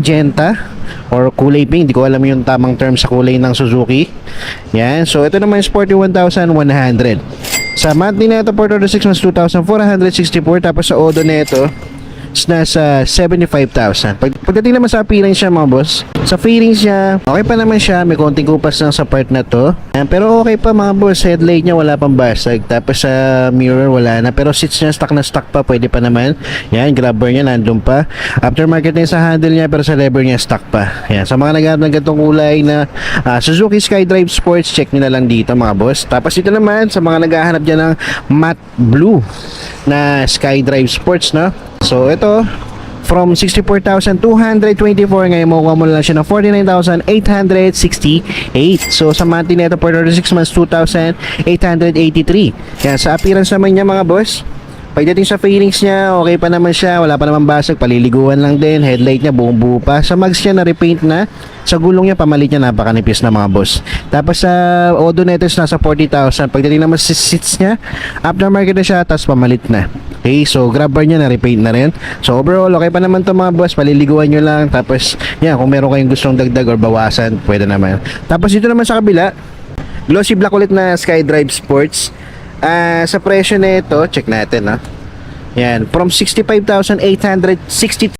magenta or kulay pink, di ko alam yung tamang term sa kulay ng Suzuki. Yan, so ito naman is 41,100. Sa monthly na ito, for 36 months, 2,464. Tapos sa Odo na ito is nasa 75,000. Pagdating naman sa appearance siya mga boss, sa fairings niya, okay pa naman siya. May konting kupas lang sa part na to. Yan, pero okay pa mga boss. Headlight niya wala pang basag. Tapos sa mirror wala na. Pero seats niya stock na stock pa. Pwede pa naman. Yan, grab bar niya nandun pa. Aftermarket niya sa handle niya, pero sa lever niya stock pa. Yan, sa mga naghahanap ng ganitong kulay na Suzuki SkyDrive Sports, check nyo na lang dito mga boss. Tapos ito naman, sa mga naghahanap dyan ng matte blue na SkyDrive Sports, no? So ito, from 64,224, ngayon makukuha mo lang siya ng 49,868. So sa monthly na ito, for 36 months, 2,883. Yan, sa appearance naman niya mga boss, pagdating sa fairings niya, okay pa naman siya, wala pa naman basag, paliliguan lang din. Headlight niya buong buo pa. Sa mags niya na repaint na. Sa gulong niya pamalit niya, napakanipis na mga boss. Tapos sa odometer nasa 40,000. Pagdating naman sa seats niya, aftermarket na siya, tapos pamalit na. Okay, so grab bar niya na repaint na rin. So overall, okay pa naman to mga boss, paliliguan nyo lang. Tapos yan, kung meron kayong gustong dagdag or bawasan, pwede naman. Tapos dito naman sa kabila, glossy black ulit na SkyDrive Sports. Sa presyo na ito, check natin, no? Yan, from 65,860